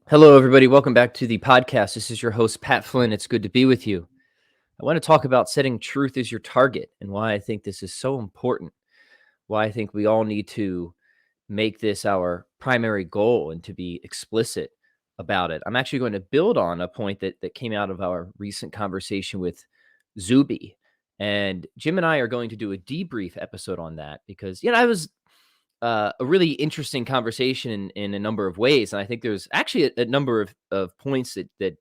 Hello, everybody. Welcome back to the podcast. This is your host, Pat Flynn. It's good to be with you. I want to talk about setting truth as your target and why I think this is so important, why I think we all need to make this our primary goal and to be explicit about it. I'm actually going to build on a point that came out of our recent conversation with Zuby. And Jim and I are going to do a debrief episode on that because, I was a really interesting conversation in a number of ways, and I think there's actually a number of points that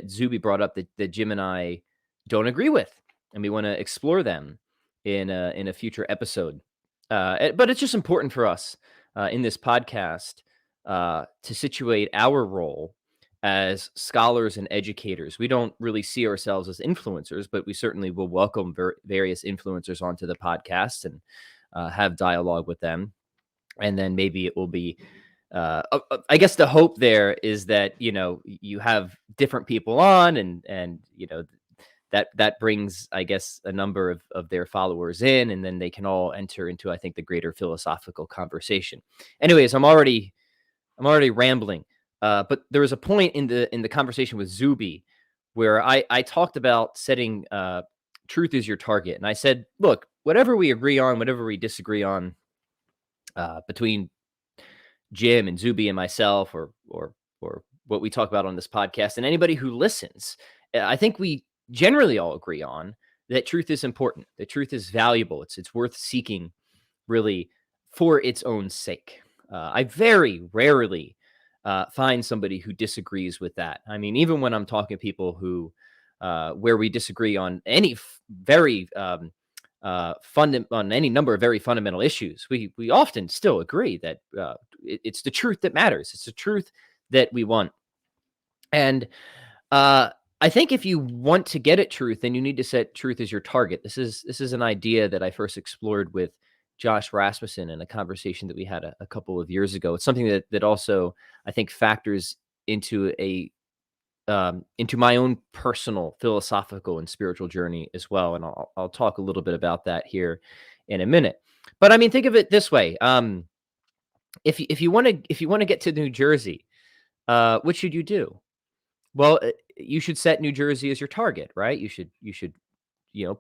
Zuby brought up that Jim and I don't agree with, and we want to explore them in a future episode. But it's just important for us in this podcast to situate our role as scholars and educators. We don't really see ourselves as influencers, but we certainly will welcome various influencers onto the podcast and have dialogue with them. And then maybe it will be, I guess the hope there is that, you have different people on and, that brings, I guess, a number of their followers in, and then they can all enter into, I think, the greater philosophical conversation. Anyways, I'm already rambling. But there was a point in the conversation with Zuby where I talked about setting truth as your target, and I said, look, whatever we agree on, whatever we disagree on, between Jim and Zuby and myself, or what we talk about on this podcast, and anybody who listens, I think we generally all agree on that truth is important. That truth is valuable. It's worth seeking, really, for its own sake. I very rarely find somebody who disagrees with that. I mean, even when I'm talking to people who where we disagree on any very on any number of very fundamental issues, we often still agree that it's the truth that matters. It's the truth that we want. And I think if you want to get at truth, then you need to set truth as your target. This is an idea that I first explored with Josh Rasmussen in a conversation that we had a couple of years ago. It's something that also I think factors into my own personal philosophical and spiritual journey as well, and I'll talk a little bit about that here in a minute. But I mean, think of it this way: if you want to get to New Jersey, what should you do? Well, you should set New Jersey as your target, right? You should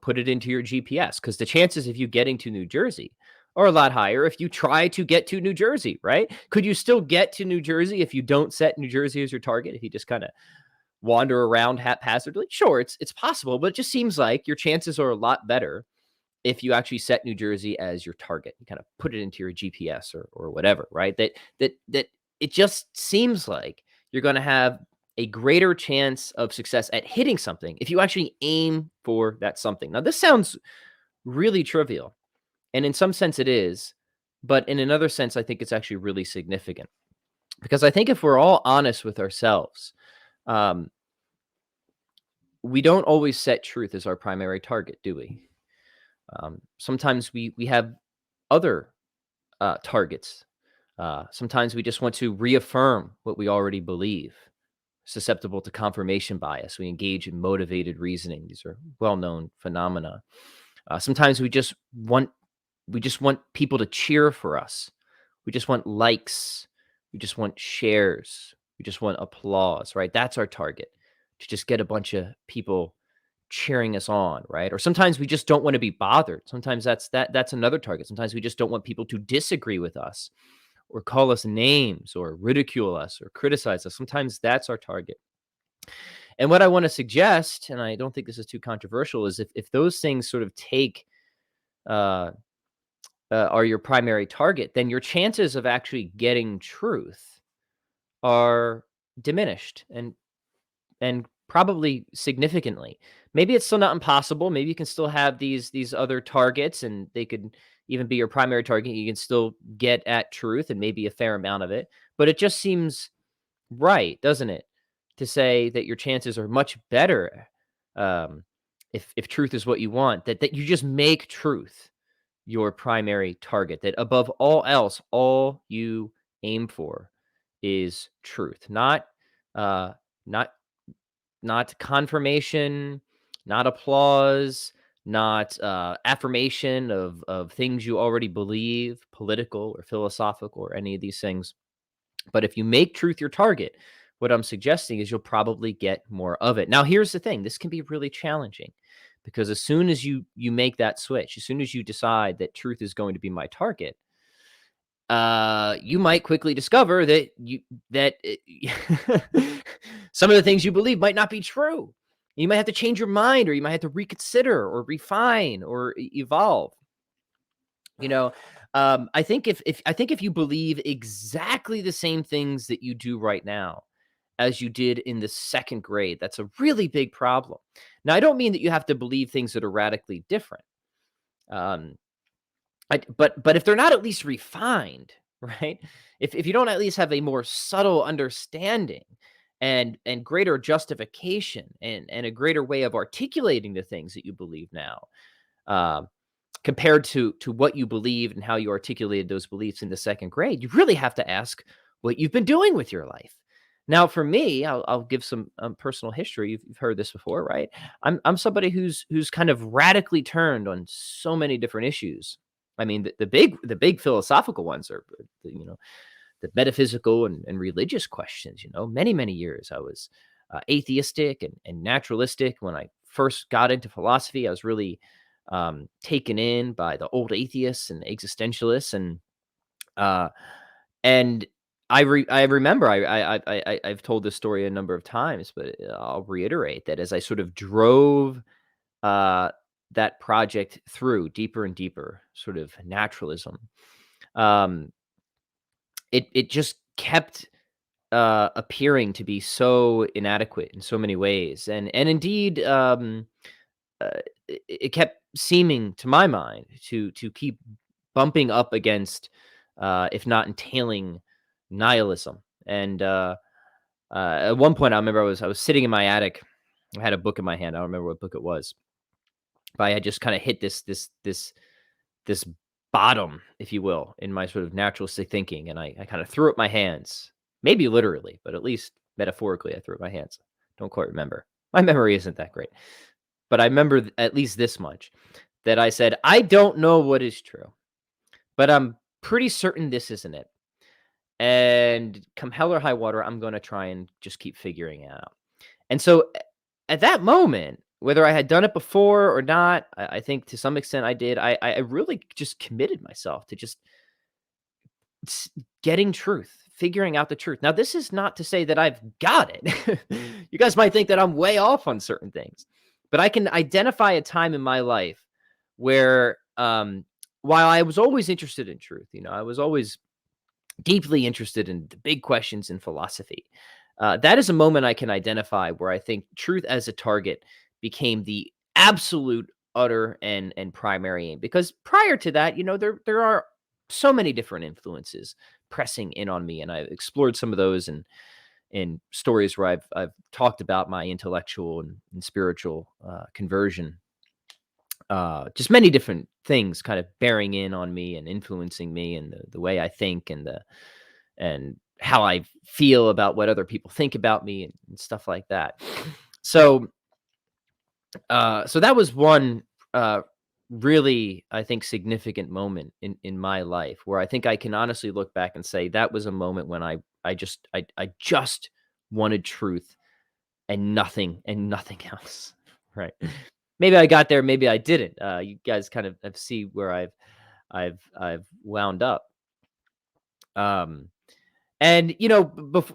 put it into your GPS, because the chances of you getting to New Jersey are a lot higher if you try to get to New Jersey, right? Could you still get to New Jersey if you don't set New Jersey as your target? If you just kind of wander around haphazardly? Sure, it's possible, but it just seems like your chances are a lot better if you actually set New Jersey as your target. You kind of put it into your GPS or whatever, right? That it just seems like you're going to have a greater chance of success at hitting something if you actually aim for that something. Now, this sounds really trivial, and in some sense it is, but in another sense, I think it's actually really significant, because I think if we're all honest with ourselves, um, we don't always set truth as our primary target, do we? Sometimes we have other targets. Sometimes we just want to reaffirm what we already believe. Susceptible to confirmation bias, we engage in motivated reasoning. These are well-known phenomena. Sometimes we just want people to cheer for us. We just want likes. We just want shares. We just want applause, right? That's our target, to just get a bunch of people cheering us on, right? Or sometimes we just don't want to be bothered. Sometimes that's another target. Sometimes we just don't want people to disagree with us or call us names or ridicule us or criticize us. Sometimes that's our target. And what I want to suggest, and I don't think this is too controversial, is if those things sort of uh, are your primary target, then your chances of actually getting truth are diminished, and probably significantly. Maybe it's still not impossible. Maybe you can still have these other targets, and they could even be your primary target. You can still get at truth, and maybe a fair amount of it. But it just seems right, doesn't it, to say that your chances are much better, um, if truth is what you want. That you just make truth your primary target. That above all else, all you aim for is truth, uh, not not confirmation, not applause, not affirmation of things you already believe, political or philosophical or any of these things. But if you make truth your target, what I'm suggesting is you'll probably get more of it. Now, here's the thing. This can be really challenging because as soon as you make that switch, as soon as you decide that truth is going to be my target, you might quickly discover that some of the things you believe might not be true. You might have to change your mind, or you might have to reconsider, or refine, or evolve. You know, I think if you believe exactly the same things that you do right now as you did in the second grade, that's a really big problem. Now, I don't mean that you have to believe things that are radically different. Um, but if they're not at least refined, right? If you don't at least have a more subtle understanding and greater justification and a greater way of articulating the things that you believe now, um, compared to what you believed and how you articulated those beliefs in the second grade, you really have to ask what you've been doing with your life. Now, for me, I'll give some personal history. You've heard this before, right? I'm somebody who's kind of radically turned on so many different issues. I mean, the big philosophical ones are, the metaphysical and religious questions. Many years I was atheistic and naturalistic. When I first got into philosophy, I was really taken in by the old atheists and existentialists, uh, and I remember I've told this story a number of times, but I'll reiterate that as I sort of drove uh, that project through deeper and deeper, sort of naturalism, um, it just kept appearing to be so inadequate in so many ways, and indeed, uh, it kept seeming to my mind to keep bumping up against, if not entailing, nihilism. And at one point, I remember I was sitting in my attic. I had a book in my hand. I don't remember what book it was, but I had just kind of hit this bottom, if you will, in my sort of naturalistic thinking, and I kind of threw up my hands, maybe literally, but at least metaphorically, I threw up my hands. Don't quite remember. My memory isn't that great, but I remember at least this much, that I said, "I don't know what is true, but I'm pretty certain this isn't it. And come hell or high water, I'm gonna try and just keep figuring it out." And so at that moment, whether I had done it before or not, I think to some extent I did. I really just committed myself to just s getting truth, figuring out the truth. Now, this is not to say that I've got it. You guys might think that I'm way off on certain things, but I can identify a time in my life where, while I was always interested in truth, I was always deeply interested in the big questions in philosophy. That is a moment I can identify where I think truth as a target became the absolute, utter, and primary aim. Because prior to that, there are so many different influences pressing in on me, and I've explored some of those in stories where I've talked about my intellectual and spiritual conversion. Just many different things kind of bearing in on me and influencing me and the way I think and how I feel about what other people think about me and stuff like that. So, so that was one uh, really, I think, significant moment in my life where I think I can honestly look back and say that was a moment when I just wanted truth and nothing else. Right. Maybe I got there, maybe I didn't. You guys kind of see where I've wound up. Um, And,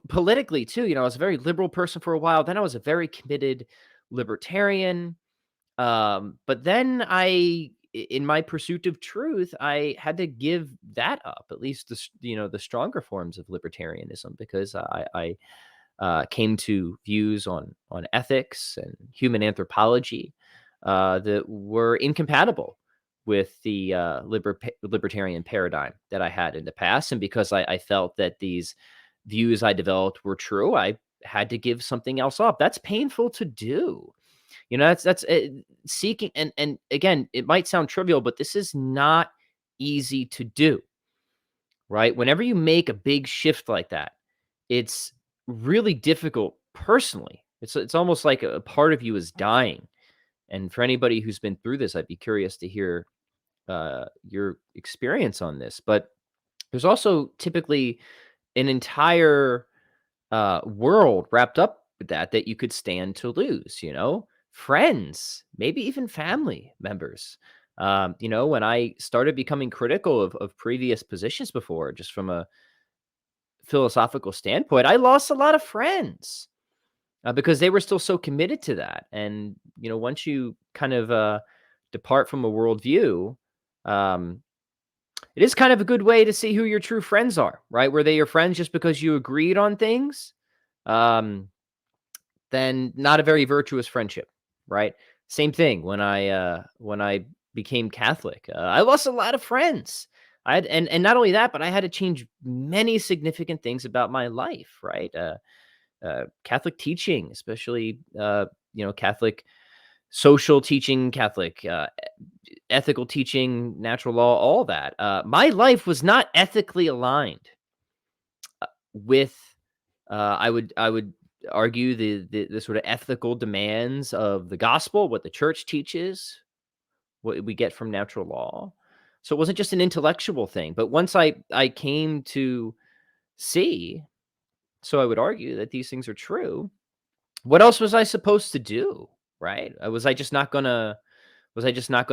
politically too, I was a very liberal person for a while. Then I was a very committed libertarian. But then in my pursuit of truth, I had to give that up, at least the stronger forms of libertarianism, because I came to views on ethics and human anthropology that were incompatible with the libertarian paradigm that I had in the past. And because I felt that these views I developed were true, I had to give something else up. That's painful to do. That's seeking. And again, it might sound trivial, but this is not easy to do, right? Whenever you make a big shift like that, it's really difficult personally. It's almost like a part of you is dying. And for anybody who's been through this, I'd be curious to hear your experience on this. But there's also typically an entire world wrapped up with that you could stand to lose, friends, maybe even family members. When I started becoming critical of previous positions before, just from a philosophical standpoint, I lost a lot of friends because they were still so committed to that. And, once you kind of depart from a worldview, um, it is kind of a good way to see who your true friends are, right? Were they your friends just because you agreed on things? Um, then not a very virtuous friendship, right? Same thing when I became Catholic. I lost a lot of friends. And not only that, but I had to change many significant things about my life, right? Catholic teaching, especially Catholic social teaching, Catholic ethical teaching, natural law, all that. My life was not ethically aligned with I would argue the sort of ethical demands of the gospel, what the church teaches, what we get from natural law. So it wasn't just an intellectual thing, but once I came to see, so I would argue that these things are true. What else was I supposed to do, right? Was I just not gonna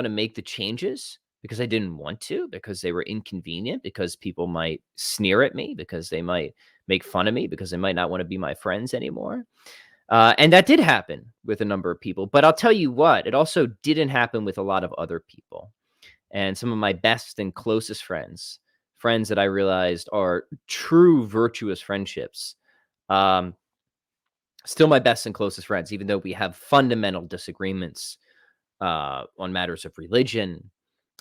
make the changes because I didn't want to, because they were inconvenient, because people might sneer at me, because they might make fun of me, because they might not wanna be my friends anymore? And that did happen with a number of people, but I'll tell you what, it also didn't happen with a lot of other people. And some of my best and closest friends, friends that I realized are true virtuous friendships, um, still my best and closest friends, even though we have fundamental disagreements on matters of religion,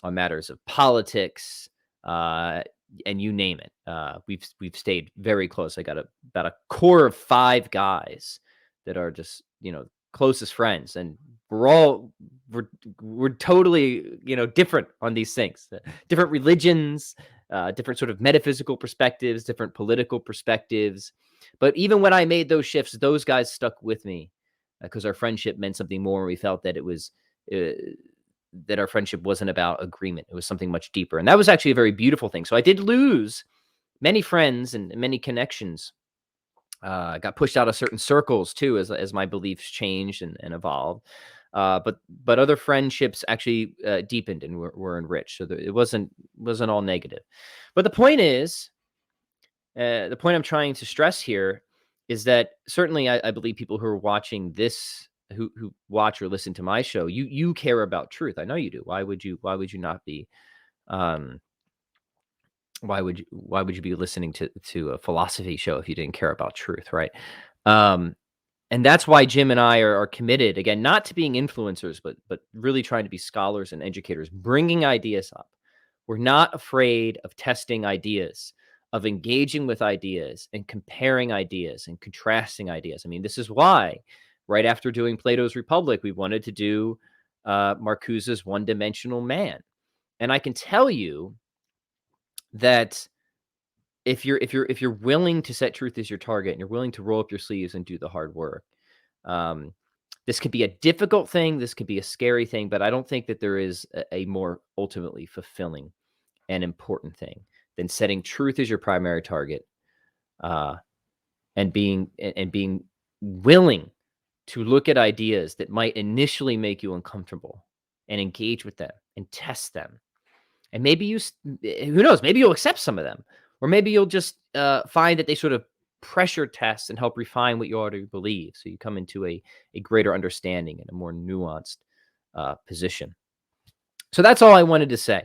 on matters of politics, uh, and you name it. We've stayed very close. I got about a core of 5 guys that are just closest friends, and we're all we're we're totally different on these things, different religions, different sort of metaphysical perspectives, different political perspectives. But even when I made those shifts, those guys stuck with me because our friendship meant something more, and we felt that it was uh, that our friendship wasn't about agreement. It was something much deeper. And that was actually a very beautiful thing. So I did lose many friends and many connections. Got pushed out of certain circles too as my beliefs changed and evolved. But other friendships actually deepened and were enriched. So it wasn't all negative. But the point I'm trying to stress here is that certainly I believe people who are watching this, who watch or listen to my show, you care about truth. I know you do. Why would you not be? Um, why would you be listening to a philosophy show if you didn't care about truth, right? Um, and that's why Jim and I are committed, again, not to being influencers, but really trying to be scholars and educators, bringing ideas up. We're not afraid of testing ideas, of engaging with ideas and comparing ideas and contrasting ideas. I mean, this is why right after doing Plato's Republic, we wanted to do Marcuse's One-Dimensional Man. And I can tell you that if you're willing to set truth as your target and you're willing to roll up your sleeves and do the hard work, um, this could be a difficult thing. This could be a scary thing, but I don't think that there is a more ultimately fulfilling and important thing than setting truth as your primary target, uh, and being willing to look at ideas that might initially make you uncomfortable and engage with them and test them. And maybe who knows, maybe you'll accept some of them, or maybe you'll just find that they sort of pressure test and help refine what you already believe. So you come into a greater understanding and a more nuanced position. So that's all I wanted to say.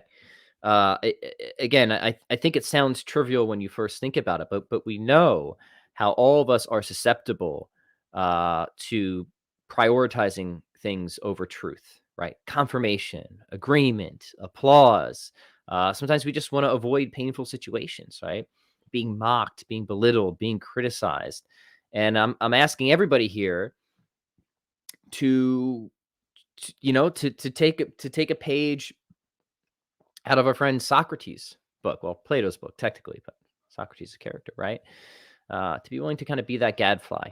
Again, I think it sounds trivial when you first think about it, but we know how all of us are susceptible to prioritizing things over truth, right? Confirmation, agreement, applause. Sometimes we just want to avoid painful situations, right? Being mocked, being belittled, being criticized, and I'm asking everybody here to, to take a page out of our friend Socrates' book, well, Plato's book, technically, but Socrates is a character, right? To be willing to kind of be that gadfly,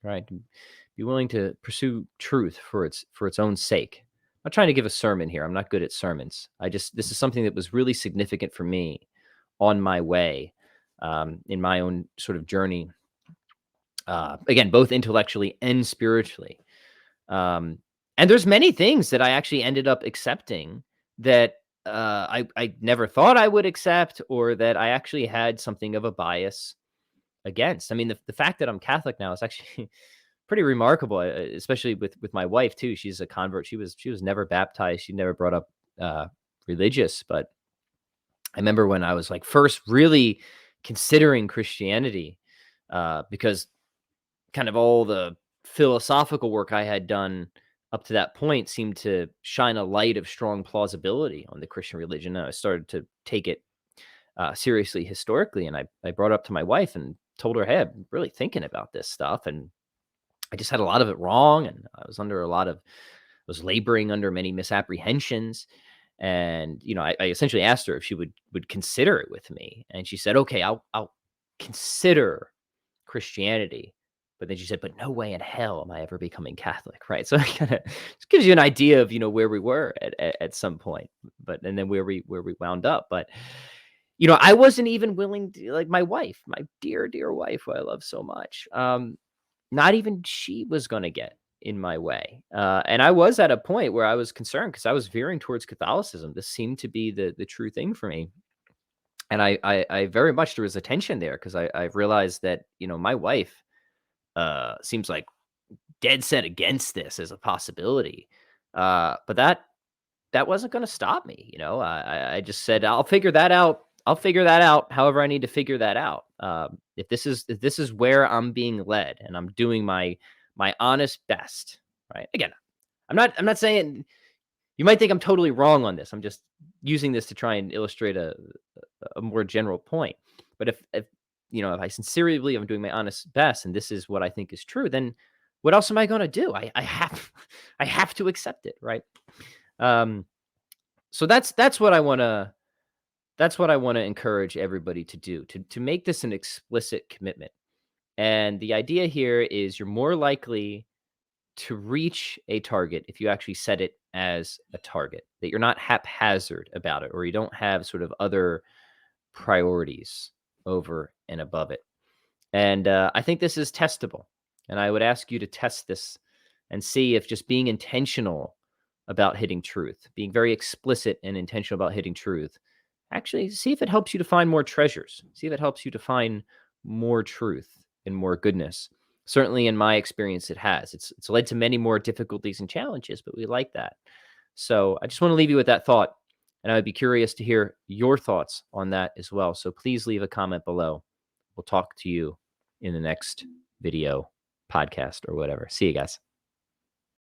right? To be willing to pursue truth for its own sake. I'm not trying to give a sermon here. I'm not good at sermons. This is something that was really significant for me on my way. in my own sort of journey. Again, both intellectually and spiritually. Um, and there's many things that I actually ended up accepting that I never thought I would accept, or that I actually had something of a bias against. I mean, the fact that I'm Catholic now is actually pretty remarkable, especially with my wife too. She's a convert. She was never baptized. She never brought up religious. But I remember when I was like first really considering Christianity, because kind of all the philosophical work I had done up to that point seemed to shine a light of strong plausibility on the Christian religion. And I started to take it seriously historically, and I brought it up to my wife and told her, "Hey, I'm really thinking about this stuff, and I just had a lot of it wrong, and I was under a lot of was laboring under many misapprehensions." And I essentially asked her if she would consider it with me, and she said, "Okay, I'll consider Christianity." But then she said, "But no way in hell am I ever becoming Catholic," right? So it kind of just gives you an idea of where we were at some point, but and then where we wound up. But I wasn't even willing to, like, my wife, my dear dear wife, who I love so much. Not even she was going to get in my way, and I was at a point where I was concerned because I was veering towards Catholicism. This seemed to be the true thing for me, and I very much, there was a tension there because I realized that my wife seems like dead set against this as a possibility. But that wasn't going to stop me. I just said, I'll figure that out. I'll figure that out. However, I need to figure that out. If this is where I'm being led, and I'm doing my honest best, right? Again, I'm not saying you might think I'm totally wrong on this. I'm just using this to try and illustrate a more general point. But if I sincerely believe I'm doing my honest best and this is what I think is true, then what else am I going to do? I have I have to accept it, right? Um, so that's what I want to encourage everybody to do, to make this an explicit commitment. And the idea here is you're more likely to reach a target if you actually set it as a target, that you're not haphazard about it, or you don't have sort of other priorities over and above it. And I think this is testable. And I would ask you to test this and see if just being intentional about hitting truth, being very explicit and intentional about hitting truth, actually see if it helps you to find more treasures, see if it helps you to find more truth and more goodness. Certainly in my experience, it has. It's led to many more difficulties and challenges, but we like that. So I just want to leave you with that thought. And I would be curious to hear your thoughts on that as well. So please leave a comment below. We'll talk to you in the next video, podcast, or whatever. See you guys.